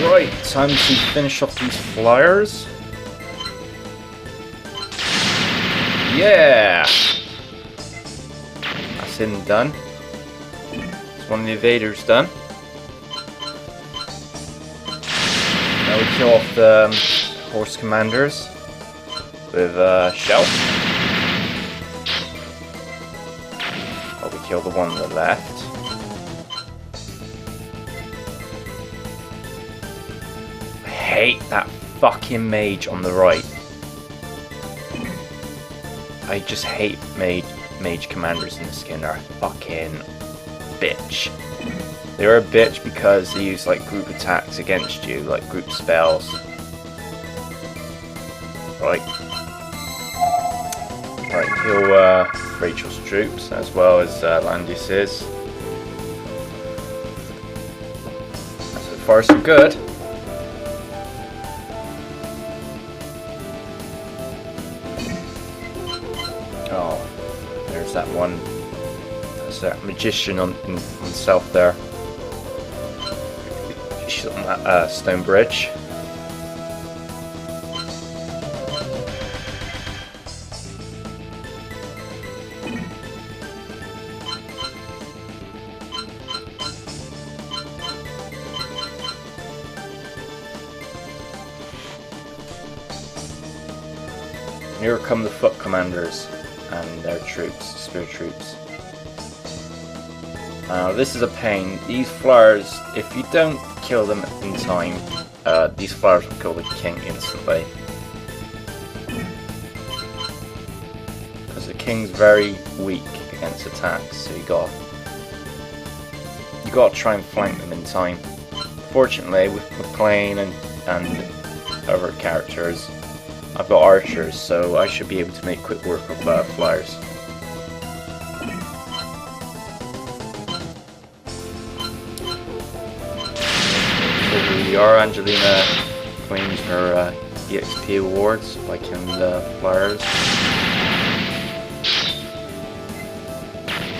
Right, time to finish off these flyers. Yeah! That's him done. It's one of the evaders done. Now we kill off the horse commanders with shell. Or we kill the one on the left. I hate that fucking mage on the right. I just hate mage commanders in this game. They're a fucking bitch. They're a bitch because they use like group attacks against you, like group spells. Right. Right, heal Rachel's troops as well as Langrisser's. So far so good. Oh, there's that one. There's that magician on himself there. She's on that stone bridge. Here come the foot commanders and their troops, spear troops. This is a pain. These flyers, if you don't kill them in time, these flyers will kill the king instantly. Because the king's very weak against attacks, so you gotta try and flank them in time. Fortunately, with McLean and other characters, I've got archers, so I should be able to make quick work of flyers. Here we are. Angelina claims her EXP awards by killing the flyers.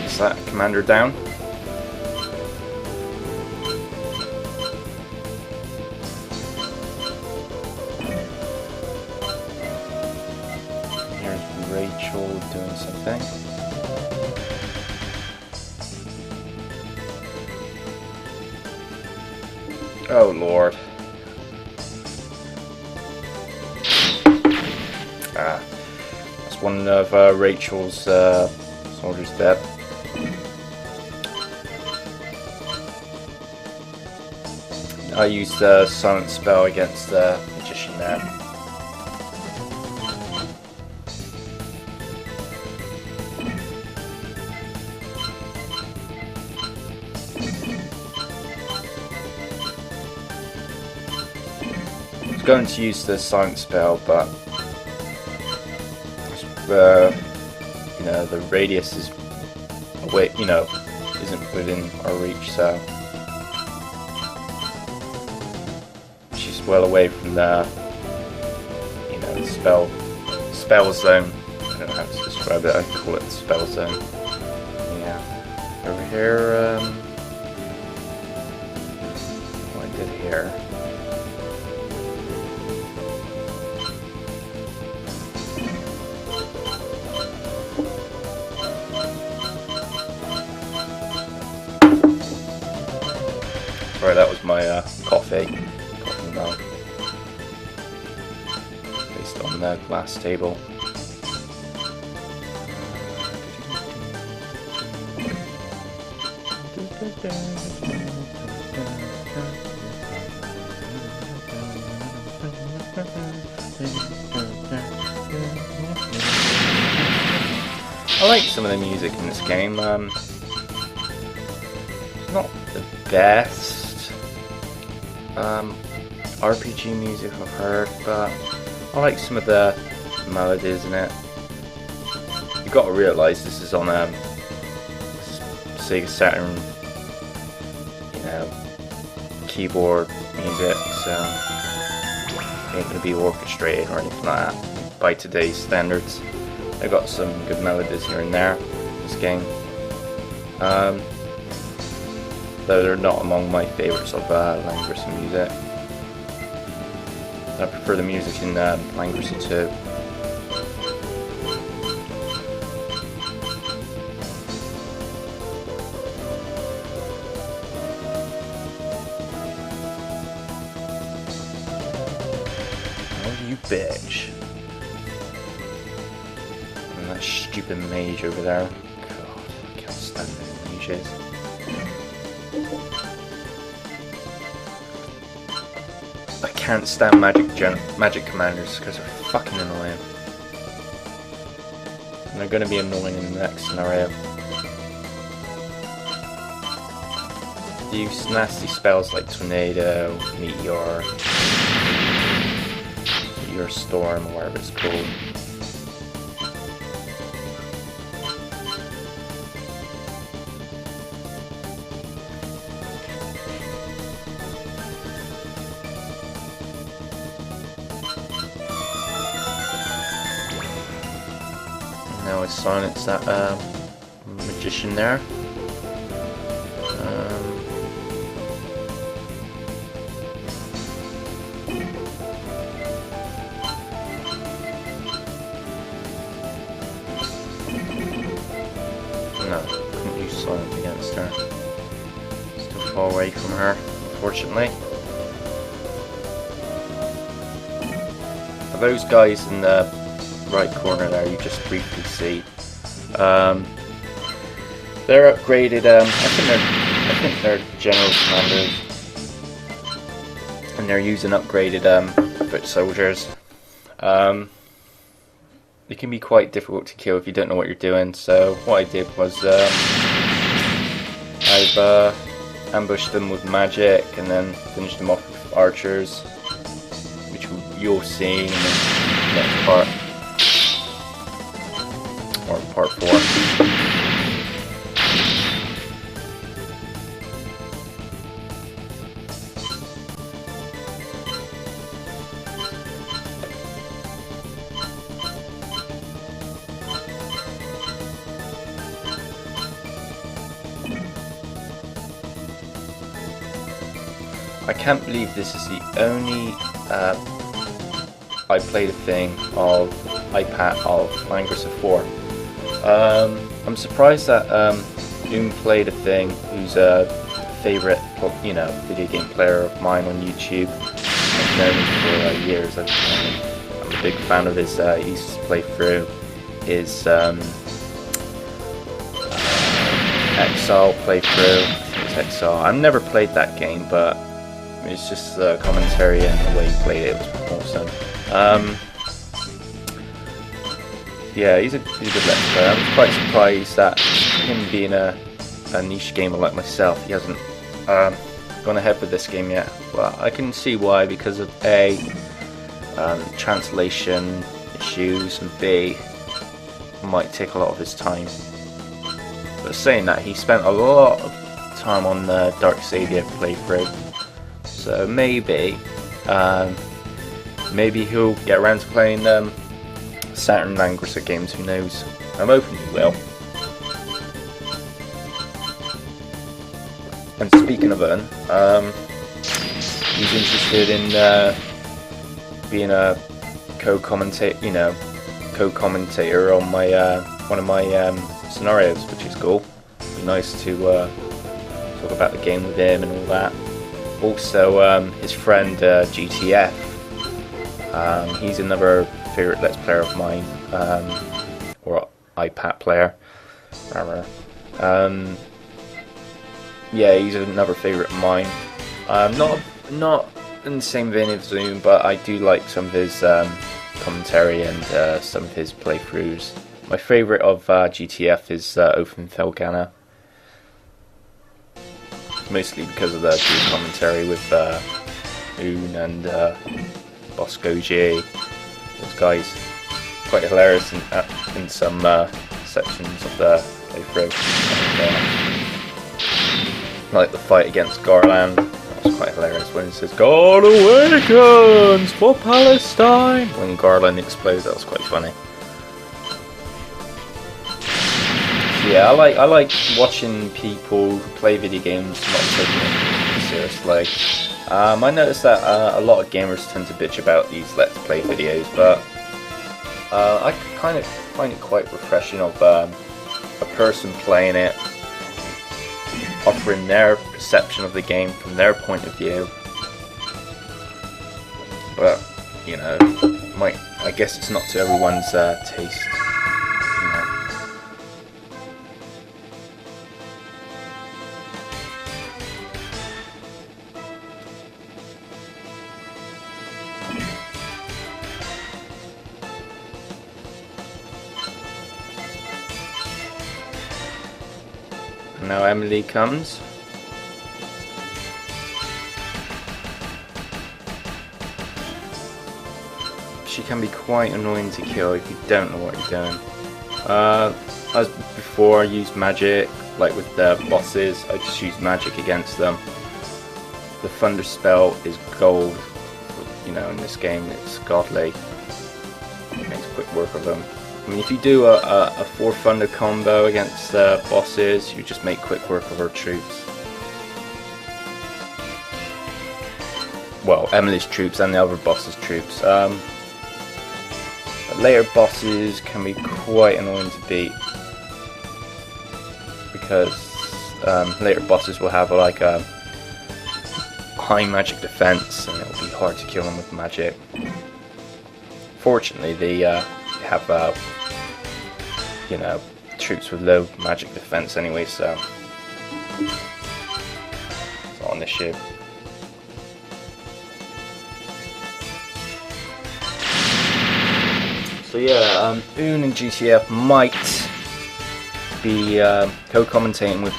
Is that commander down? Rachel doing something. Oh Lord. That's one of Rachel's soldiers dead. I used the silent spell against the magician there. Going to use the silent spell, but you know, the radius is away, you know, isn't within our reach, so she's well away from the, you know, the spell zone. I don't know how to describe it. I call it the spell zone. Yeah, over here. What I did here. Sorry, that was my coffee mug placed on the glass table. I like some of the music in this game. It's not the best RPG music I've heard, but I like some of the melodies in it. You've got to realise this is on Sega Saturn, you know, keyboard music, so it ain't going to be orchestrated or anything like that by today's standards. I got some good melodies here and there in this game. Though they're not among my favourites of Langrisser music. I prefer the music in Langrisser 2. Oh, you bitch. And that stupid mage over there. God, I can't stand those mages. I can't stand magic commanders because they're fucking annoying. And they're going to be annoying in the next scenario. They use nasty spells like Tornado, Meteor, Storm, or whatever it's called. Now I silence that magician there. No, couldn't use silence against her. Still far away from her, unfortunately. Those guys in the right corner there you just briefly see, they're upgraded. I think they're general commanders, and they're using upgraded foot soldiers. They can be quite difficult to kill if you don't know what you're doing. So what I did was I've ambushed them with magic and then finished them off with archers, which you'll see in the next part. Or part 4. I can't believe this is the only IPAT of IPAT of Langrisser 4. I'm surprised that UnPlayedAThing, who's a favourite, video game player of mine on YouTube, I've known him for years. I'm a big fan of his East playthrough, his Exile playthrough. It's Exile. I've never played that game, but it's just the commentary and the way he played it was awesome. Yeah, he's a good let's player. I'm quite surprised that him being a niche gamer like myself, he hasn't gone ahead with this game yet. Well, I can see why, because of A, translation issues, and B, might take a lot of his time. But saying that, he spent a lot of time on the Ⅳ playthrough, so maybe he'll get around to playing Saturn Langrisser games, who knows. I'm hoping he will. And speaking of he's interested in being a co-commentator on my one of my scenarios, which is cool. It'd be nice to talk about the game with him and all that. Also, his friend GTF. He's another favourite Let's Player of mine, or IPAT player, rather. Yeah, he's another favourite of mine. Not in the same vein as Zoom, but I do like some of his commentary and some of his playthroughs. My favourite of GTF is Felgana, mostly because of the commentary with Un and Bosco G. Those guys quite hilarious in some sections of the playthrough. Like the fight against Garland, that was quite hilarious when he says "God awakens for Palestine" when Garland explodes. That was quite funny. So yeah, I like watching people who play video games not taking it seriously. I noticed that a lot of gamers tend to bitch about these Let's Play videos, but I kind of find it quite refreshing of a person playing it, offering their perception of the game from their point of view. But, you know, I guess it's not to everyone's taste. Now Emily comes. She can be quite annoying to kill if you don't know what you're doing. As before, I used magic, like with the bosses, I just used magic against them. The thunder spell is gold, you know, in this game it's godly. It makes quick work of them. I mean, if you do a 4 thunder combo against bosses, you just make quick work of her troops. Well, Emily's troops and the other boss's troops. Later bosses can be quite annoying to beat, because later bosses will have like a high magic defense, and it will be hard to kill them with magic. Fortunately, they have you know, troops with low magic defense anyway, so it's not an issue. So yeah, Un and GTF might be co-commentating with,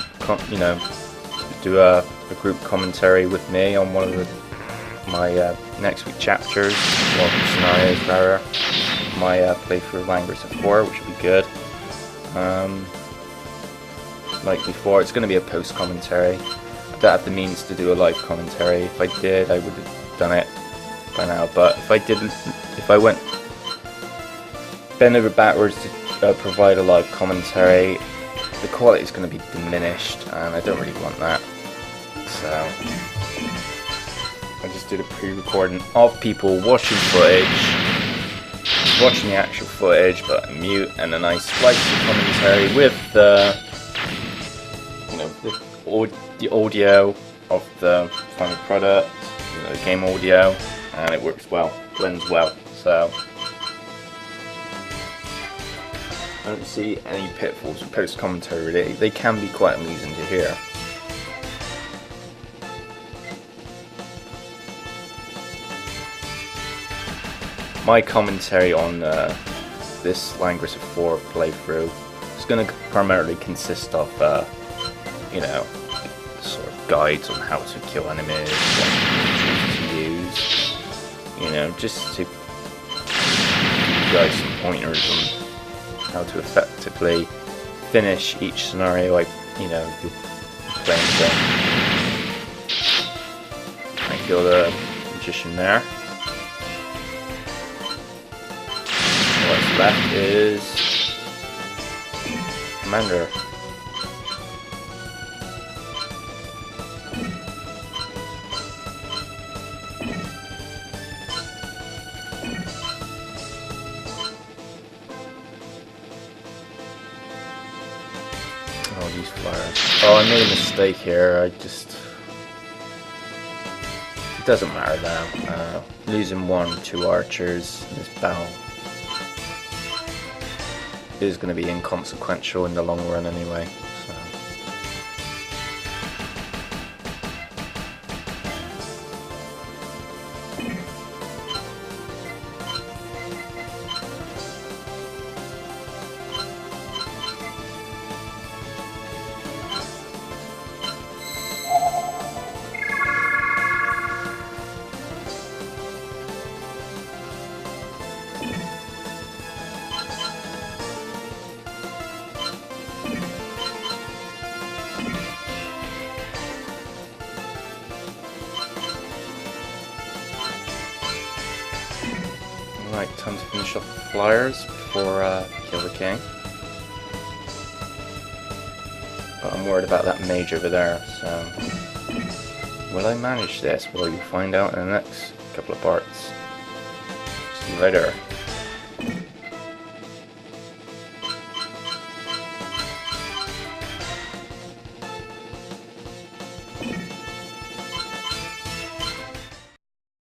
you know, do a group commentary with me on one of my next week chapters, or scenarios rather, my playthrough of Langrisser 4, which would be good. Like before, it's going to be a post commentary. I don't have the means to do a live commentary. If I did, I would have done it by now. But if I didn't, if I went bend over backwards to provide a live commentary, the quality is going to be diminished, and I don't really want that. So I just did a pre-recording of people watching footage, watching the actual footage, but mute, and then I spliced the commentary with the, you know, the audio of the final product, you know, the game audio, and it works well, blends well. So I don't see any pitfalls with post commentary really. They can be quite amusing to hear. My commentary on this Langrisser 4 playthrough is going to primarily consist of, you know, sort of guides on how to kill enemies, what to use, you know, just to give you guys some pointers on how to effectively finish each scenario, like, you know, you're playing game. I kill the magician there. What's left is Commander. Oh, these flyers. Oh, I made a mistake here. It doesn't matter now. Losing 1 or 2 archers in this battle is going to be inconsequential in the long run anyway. So. Right, time to finish off the flyers before kill the king. But I'm worried about that mage over there, so will I manage this? Well, you find out in the next couple of parts. See you later.